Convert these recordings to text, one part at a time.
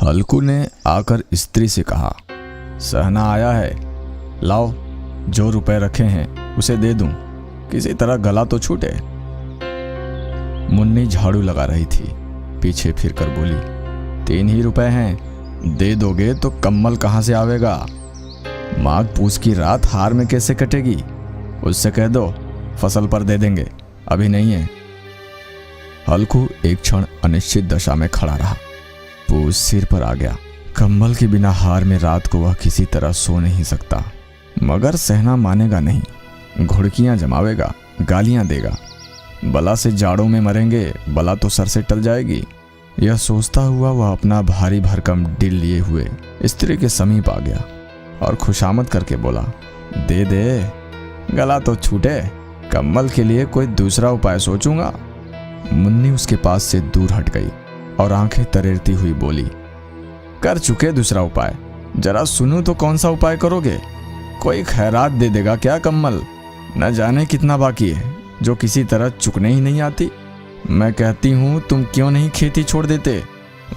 हल्कू ने आकर स्त्री से कहा, सहना आया है, लाओ जो रुपए रखे हैं उसे दे दूं, किसी तरह गला तो छूटे। मुन्नी झाड़ू लगा रही थी, पीछे फिरकर बोली, 3 ही रुपए हैं, दे दोगे तो कम्मल कहाँ से आवेगा? माघ पूस की रात हार में कैसे कटेगी? उससे कह दो फसल पर दे देंगे, अभी नहीं है। हल्कू एक क्षण अनिश्चित दशा में खड़ा रहा। पूस सिर पर आ गया। कम्बल के बिना हार में रात को वह किसी तरह सो नहीं सकता, मगर सहना मानेगा नहीं। घुड़कियां जमावेगा, गालियां देगा। बला से जाड़ों में मरेंगे, बला तो सर से टल जाएगी। यह सोचता हुआ वह अपना भारी भरकम डिल लिए हुए स्त्री के समीप आ गया और खुशामद करके बोला, दे दे, गला तो छूटे, कम्बल के लिए कोई दूसरा उपाय सोचूंगा। मुन्नी उसके पास से दूर हट गई और आंखें तरेरती हुई बोली, कर चुके दूसरा उपाय, जरा सुनूं तो कौन सा उपाय करोगे? कोई खैरात दे देगा क्या कम्बल? न जाने कितना बाकी है जो किसी तरह चुकने ही नहीं आती। मैं कहती हूँ तुम क्यों नहीं खेती छोड़ देते?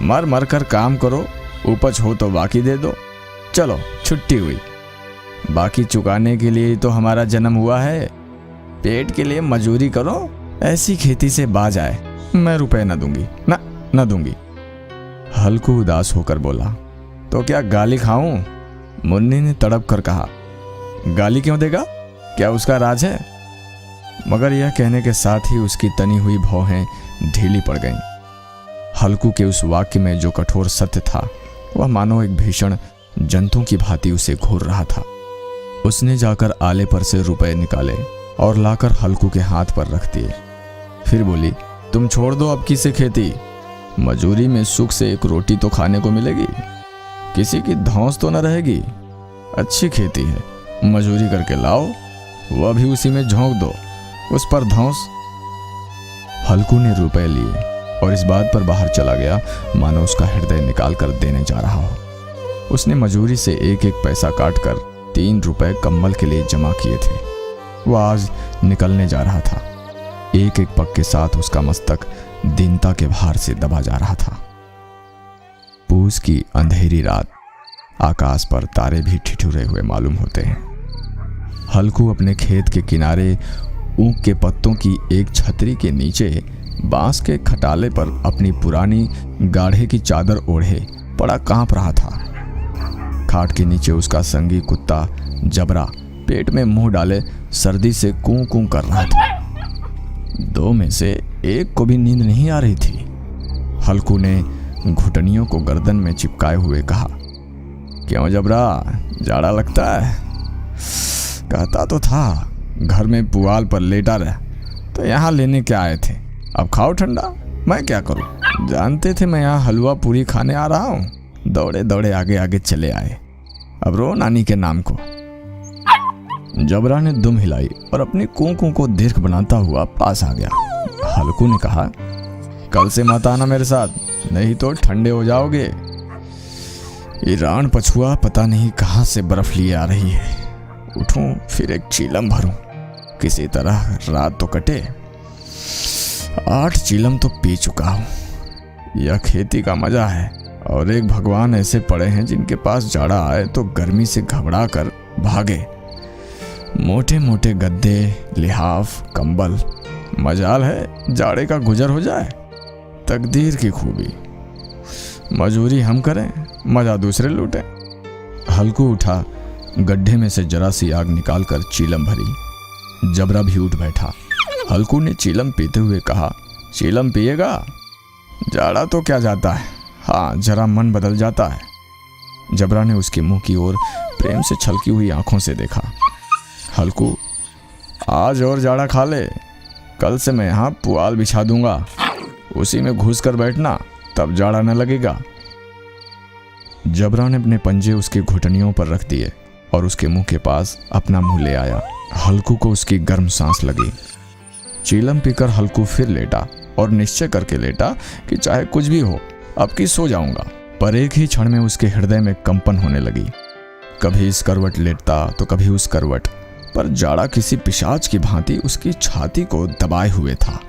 मर मर कर काम करो, उपज हो तो बाकी दे दो। चलो छुट्टी हुई, बाकी चुकाने के लिए तो हमारा जन्म हुआ है। पेट के लिए मजूरी करो, ऐसी खेती से बाज आए। मैं रुपए न दूंगी, न दूंगी। हल्कू उदास होकर बोला, तो क्या गाली खाऊं? मुन्नी ने तड़प कर कहा, गाली क्यों देगा? क्या उसका राज है? मगर यह कहने के साथ ही उसकी तनी हुई भौहें ढीली पड़ गईं। हल्कू के उस वाक्य में जो कठोर सत्य था, वह मानो एक भीषण जंतु की भांति उसे घूर रहा था। उसने जाकर आले पर से रुपए निकाले और लाकर हल्कू के हाथ पर रख दिए। फिर बोली, तुम छोड़ दो अब की से खेती, मजूरी में सुख से एक रोटी तो खाने को मिलेगी, किसी की धौंस तो न रहेगी। अच्छी खेती है, मजूरी करके लाओ, वह भी उसी में झोंक दो, उस पर धौंस। हल्कू ने रुपए लिए और इस बात पर बाहर चला गया मानो उसका हृदय निकाल कर देने जा रहा हो। उसने मजूरी से एक एक पैसा काट कर 3 रुपए कम्बल के लिए जमा किए थे। वह आज निकलने जा रहा था। एक एक पग के साथ उसका मस्तक दीनता के भार से दबा जा रहा था। पूस की अंधेरी रात, आकाश पर तारे भी ठिठुरे हुए मालूम होते हैं। हल्कू अपने खेत के किनारे ऊख के पत्तों की एक छतरी के नीचे बांस के खटाले पर अपनी पुरानी गाढ़े की चादर ओढ़े पड़ा कांप रहा था। खाट के नीचे उसका संगी कुत्ता जबरा पेट में मुंह डाले सर्दी से कूं कूं कर रहा था। 2 में से एक को भी नींद नहीं आ रही थी। हल्कू ने घुटनियों को गर्दन में चिपकाए हुए कहा, क्यों जबरा, जाड़ा लगता है? कहता तो था घर में पुआल पर लेटा रह, तो यहाँ लेने क्या आए थे? अब खाओ ठंडा, मैं क्या करूं? जानते थे मैं यहाँ हलवा पूरी खाने आ रहा हूँ, दौड़े दौड़े आगे आगे चले आए। अब रो नानी के नाम को। जबरा ने दुम हिलाई और अपनी कूं को दीर्घ बनाता हुआ पास आ गया। हल्कू ने कहा, कल से मत आना मेरे साथ, नहीं तो ठंडे हो जाओगे। ईरान पछुआ पता नहीं कहां से बर्फ लिए आ रही है। उठूं फिर एक चीलम भरूं, किसी तरह रात तो कटे। 8 चीलम तो पी चुका हूं। यह खेती का मजा है। और एक भगवान ऐसे पड़े हैं जिनके पास जाड़ा आए तो गर्मी से घबरा कर भागे। मोटे मोटे गद्दे, लिहाफ, कंबल, मजाल है जाड़े का गुजर हो जाए। तकदीर की खूबी, मजूरी हम करें, मजा दूसरे लूटें। हल्कू उठा, गड्ढे में से जरा सी आग निकालकर चीलम भरी। जबरा भी उठ बैठा। हल्कू ने चीलम पीते हुए कहा, चीलम पिएगा? जाड़ा तो क्या जाता है, हाँ जरा मन बदल जाता है। जबरा ने उसके मुंह की ओर प्रेम से छलकी हुई आंखों से देखा। हल्कू, आज और जाड़ा खा ले, कल से मैं यहाँ पुआल बिछा दूंगा, उसी में घुस कर बैठना, तब जाड़ा न लगेगा। जबरा ने अपने पंजे उसके घुटनियों पर रख दिए और उसके मुंह के पास अपना मुंह ले आया। हल्कू को उसकी गर्म सांस लगी। चीलम पीकर हल्कू फिर लेटा और निश्चय करके लेटा कि चाहे कुछ भी हो, अब की सो जाऊंगा। पर एक ही क्षण में उसके हृदय में कंपन होने लगी। कभी इस करवट लेटता तो कभी उस करवट, पर जाड़ा किसी पिशाच की भांति उसकी छाती को दबाए हुए था।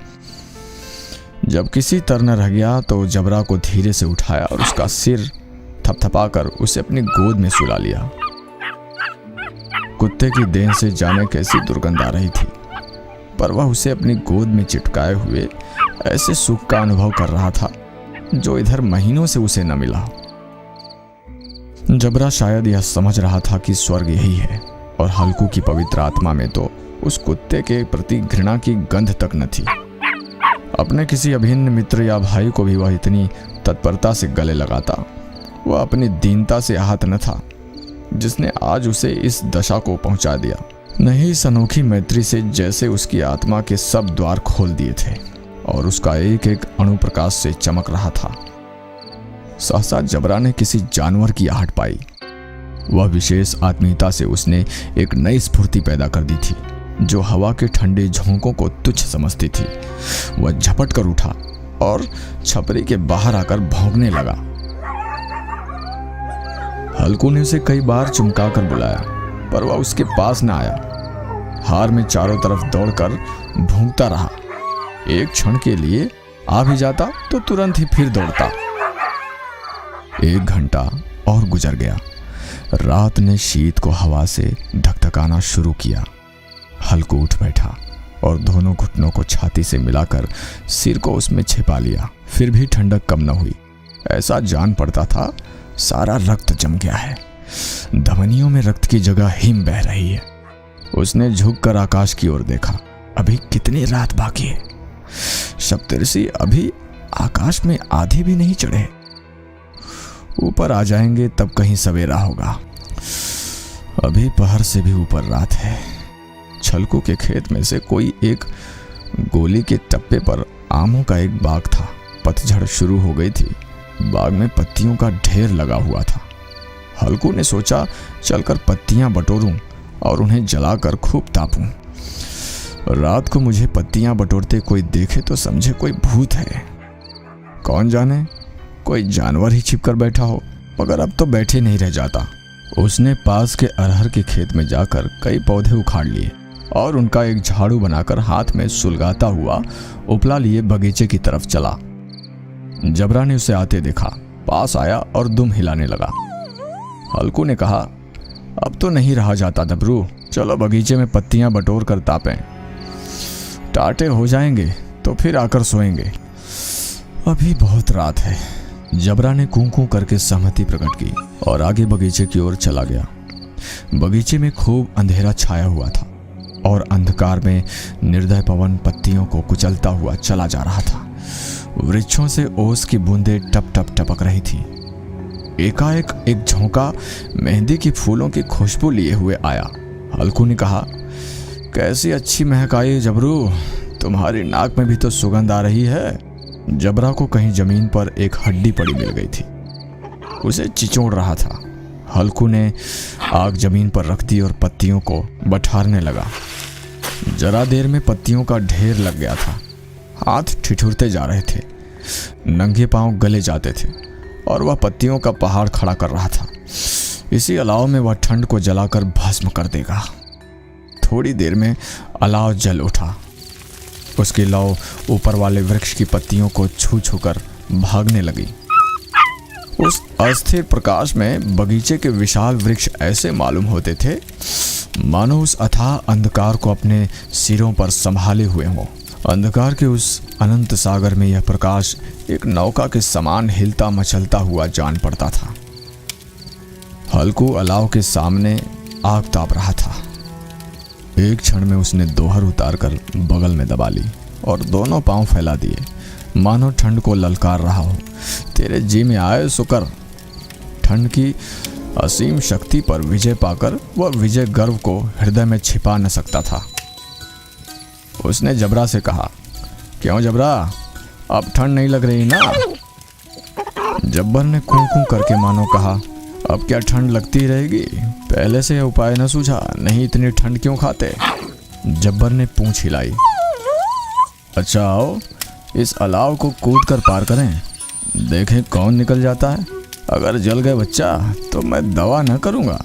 जब किसी तरह न रह गया तो जबरा को धीरे से उठाया और उसका सिर थपथपाकर उसे अपनी गोद में सुला लिया। कुत्ते की देह से जाने कैसी दुर्गंध आ रही थी, पर वह उसे अपनी गोद में चिटकाए हुए ऐसे सुख का अनुभव कर रहा था जो इधर महीनों से उसे न मिला। जबरा शायद यह समझ रहा था कि स्वर्ग यही है, और हल्कू की पवित्र आत्मा में तो उस कुत्ते के प्रति घृणा की गंध तक न थी। अपने किसी अभिन्न मित्र या भाई को भी वह इतनी तत्परता से गले लगाता। वह अपनी दीनता से आहत न था जिसने आज उसे इस दशा को पहुंचा दिया। नहीं, इस अनोखी मैत्री से जैसे उसकी आत्मा के सब द्वार खोल दिए थे और उसका एक एक अणु प्रकाश से चमक रहा था। सहसा जबरा ने किसी जानवर की आहट पाई। वह विशेष आत्मीयता से उसने एक नई स्फूर्ति पैदा कर दी थी जो हवा के ठंडे झोंकों को तुच्छ समझती थी। वह झपट कर उठा और छपरी के बाहर आकर भौंकने लगा। हल्कू ने उसे कई बार चुमका कर बुलाया, पर वह उसके पास न आया। हार में चारों तरफ दौड़कर भूंकता रहा। एक क्षण के लिए आ भी जाता तो तुरंत ही फिर दौड़ता। 1 घंटा और गुजर गया। रात ने शीत को हवा से धकधकाना शुरू किया। हल्कू उठ बैठा और दोनों घुटनों को छाती से मिलाकर सिर को उसमें छिपा लिया। फिर भी ठंडक कम न हुई। ऐसा जान पड़ता था सारा रक्त जम गया है। धमनियों में रक्त की जगह हिम बह रही है। उसने झुककर आकाश की ओर देखा। अभी कितनी रात बाकी है। सप्तऋषि अभी आकाश में आधे भी नहीं चढ़े। ऊपर आ जाएंगे तब कहीं सवेरा होगा। अभी पहर से भी ऊपर रात है। छलकू के खेत में से कोई एक गोली के टप्पे पर आमों का एक बाग था। पतझड़ शुरू हो गई थी। बाग में पत्तियों का ढेर लगा हुआ था। हल्कू ने सोचा चलकर पत्तियां बटोरूं और उन्हें जलाकर खूब तापूं। रात को मुझे पत्तियां बटोरते कोई देखे तो समझे कोई भूत है। कौन जाने कोई जानवर ही छिपकर बैठा हो, मगर अब तो बैठे नहीं रह जाता। उसने पास के अरहर के खेत में जाकर कई पौधे उखाड़ लिए और उनका एक झाड़ू बनाकर हाथ में सुलगाता हुआ उपला लिए बगीचे की तरफ चला। जबरा ने उसे आते देखा, पास आया और दुम हिलाने लगा। हल्कू ने कहा, अब तो नहीं रहा जाता दबरू, चलो बगीचे में पत्तियां बटोर कर तापें। टाटे हो जाएंगे तो फिर आकर सोएंगे। अभी बहुत रात है। जबरा ने कूं कूं करके सहमति प्रकट की और आगे बगीचे की ओर चला गया। बगीचे में खूब अंधेरा छाया हुआ था और अंधकार में निर्दय पवन पत्तियों को कुचलता हुआ चला जा रहा था। वृक्षों से ओस की बूंदें टप टप टपक रही थी। एकाएक एक झोंका मेहंदी की फूलों की खुशबू लिए हुए आया। हल्कू ने कहा, कैसी अच्छी महक आई जबरू, तुम्हारी नाक में भी तो सुगंध आ रही है। जबरा को कहीं जमीन पर एक हड्डी पड़ी मिल गई थी। उसे चिचोड़ रहा था। हल्कू ने आग जमीन पर रख दी और पत्तियों को बठारने लगा। जरा देर में पत्तियों का ढेर लग गया था। हाथ ठिठुरते जा रहे थे, नंगे पांव गले जाते थे और वह पत्तियों का पहाड़ खड़ा कर रहा था। इसी अलाव में वह ठंड को जलाकर भस्म कर देगा। थोड़ी देर में अलाव जल उठा। उसकी लौ ऊपर वाले वृक्ष की पत्तियों को छू छू कर भागने लगी। उस अस्थिर प्रकाश में बगीचे के विशाल वृक्ष ऐसे मालूम होते थे मानो उस अथाह अंधकार को अपने सिरों पर संभाले हुए हों। अंधकार के उस अनंत सागर में यह प्रकाश एक नौका के समान हिलता मचलता हुआ जान पड़ता था। हल्कू अलाव के सामने आग ताप रहा था। एक क्षण में उसने दोहर उतारकर बगल में दबा ली और दोनों पांव फैला दिए मानो ठंड को ललकार रहा हो। तेरे जी में आए शुक्र। ठंड की असीम शक्ति पर विजय पाकर वह विजय गर्व को हृदय में छिपा न सकता था। उसने जबरा से कहा, क्यों जबरा, अब ठंड नहीं लग रही ना? जब्बर ने कूं कूं करके मानो कहा, अब क्या ठंड लगती रहेगी? पहले से यह उपाय न सूझा, नहीं इतनी ठंड क्यों खाते? जब्बर ने पूंछ हिलाई। अच्छा आओ, इस अलाव को कूद कर पार करें, देखें कौन निकल जाता है। अगर जल गए बच्चा तो मैं दवा न करूंगा।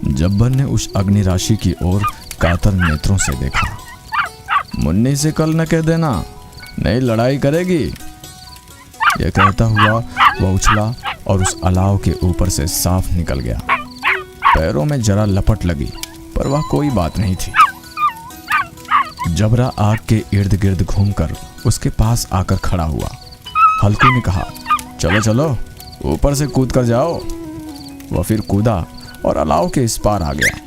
जब्बर ने उस अग्नि राशि की ओर कातर नेत्रों से देखा। मुन्नी से कल न कह देना, नहीं लड़ाई करेगी। यह कहता हुआ वह उछला और उस अलाव के ऊपर से साफ निकल गया। पैरों में जरा लपट लगी, पर वह कोई बात नहीं थी। जबरा आग के इर्द गिर्द घूमकर उसके पास आकर खड़ा हुआ। हल्कू ने कहा, चलो चलो ऊपर से कूद कर जाओ। वह फिर कूदा और अलाव के इस पार आ गया।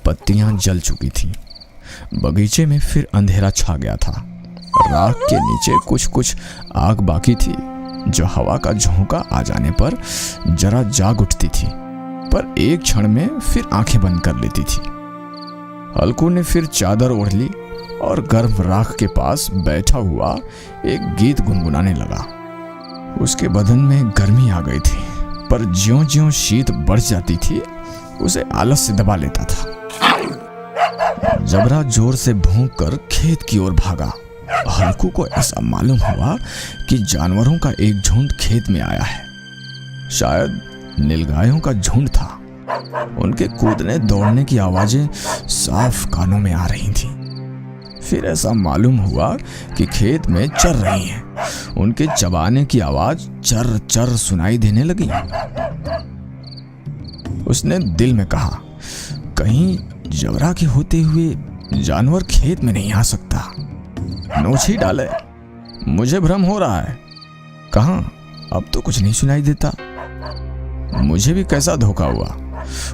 पत्तियां जल चुकी थीं। बगीचे में फिर अंधेरा छा गया था। राख के नीचे कुछ कुछ आग बाकी थी, जो हवा का झोंका आ जाने पर जरा जाग उठती थी, पर एक क्षण में फिर आंखें बंद कर लेती थी। हल्कू ने फिर चादर ओढ़ ली और गर्म राख के पास बैठा हुआ एक गीत गुनगुनाने लगा। उसके बदन में गर्मी आ गई थी, पर ज्यों-ज्यों शीत बढ़ जाती थी उसे आलस से दबा लेता था। जबरा जोर से भौंक कर खेत की ओर भागा। हल्कू को ऐसा मालूम हुआ कि जानवरों का एक झुंड खेत में आया है। शायद नीलगायों का झुंड था। उनके कूदने दौड़ने की आवाजें साफ कानों में आ रही थीं। फिर ऐसा मालूम हुआ कि खेत में चर रही हैं। उनके चबाने की आवाज चर चर सुनाई देने लगी। उसने दिल में कहा, कहीं जबरा के होते हुए जानवर खेत में नहीं आ सकता। नोच ही डाले, मुझे भ्रम हो रहा है। कहां, अब तो कुछ नहीं सुनाई देता। मुझे भी कैसा धोखा हुआ।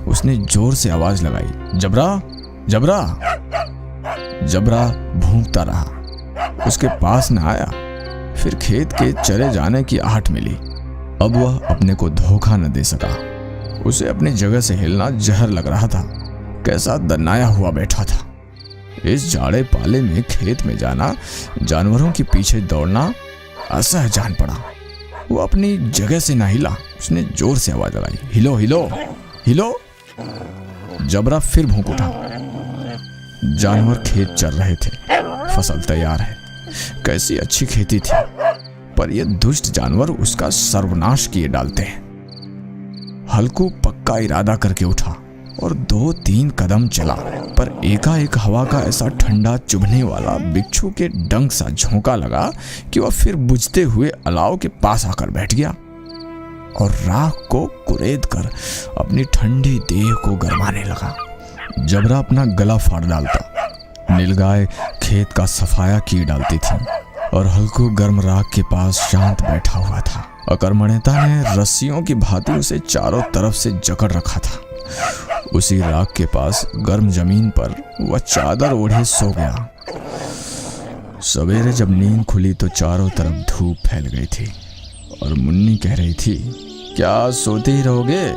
उसने जोर से आवाज लगाई, जबरा जबरा। जबरा भूंकता रहा, उसके पास न आया। फिर खेत के चरे जाने की आहट मिली। अब वह अपने को धोखा न दे सका। उसे अपनी जगह से हिलना जहर लग रहा था। कैसा दनाया हुआ बैठा था। इस जाड़े पाले में खेत में जाना, जानवरों के पीछे दौड़ना असहज जान पड़ा। वो अपनी जगह से न हिला। उसने जोर से आवाज लगाई, हिलो हिलो हिलो। जबरा फिर भौंक उठा। जानवर खेत चर रहे थे। फसल तैयार है। कैसी अच्छी खेती थी, पर ये दुष्ट जानवर उसका सर्वनाश किए डालते हैं। हल्कू पक्का इरादा करके उठा और 2-3 कदम चला, पर एकाएक हवा का ऐसा ठंडा चुभने वाला बिच्छू के डंक सा झोंका लगा कि वह फिर बुझते हुए अलाव के पास आकर बैठ गया और राख को कुरेद कर अपनी ठंडी देह को गरमाने लगा। जबरा अपना गला फाड़ डालता। नीलगाय खेत का सफाया की डालती थी और हल्कू गर्म राख के पास शांत बैठा हुआ था। अकर्मण्यता ने रस्सियों की भांति उसे चारों तरफ से जकड़ रखा था। उसी राख के पास गर्म जमीन पर वह चादर ओढ़े सो गया। सवेरे जब नींद खुली तो चारों तरफ धूप फैल गई थी और मुन्नी कह रही थी, क्या सोते ही रहोगे?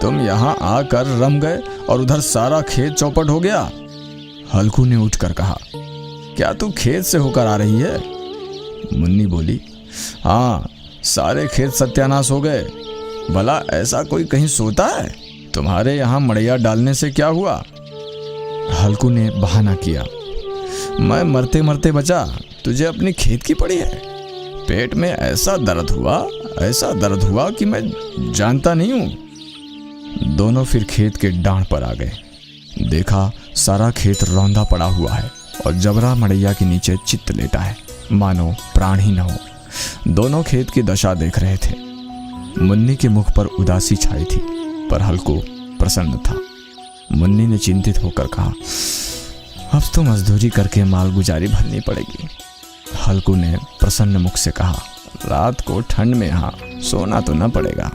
तुम यहाँ आकर रम गए और उधर सारा खेत चौपट हो गया। हल्कू ने उठकर कहा, क्या तू खेत से होकर आ रही है? मुन्नी बोली, हाँ, सारे खेत सत्यानाश हो गए। भला ऐसा कोई कहीं सोता है? तुम्हारे यहाँ मड़ैया डालने से क्या हुआ? हल्कू ने बहाना किया, मैं मरते मरते बचा, तुझे अपनी खेत की पड़ी है। पेट में ऐसा दर्द हुआ कि मैं जानता नहीं हूँ। दोनों फिर खेत के डांड पर आ गए। देखा सारा खेत रौंदा पड़ा हुआ है और जबरा मड़ैया के नीचे चित्त लेटा है, मानो प्राण ही न हो। दोनों खेत की दशा देख रहे थे। मुन्नी के मुख पर उदासी छाई थी, पर हल्कू प्रसन्न था। मुन्नी ने चिंतित होकर कहा, अब तो मजदूरी करके माल गुजारी भरनी पड़ेगी। हल्कू ने प्रसन्न मुख से कहा, रात को ठंड में यहाँ सोना तो न पड़ेगा।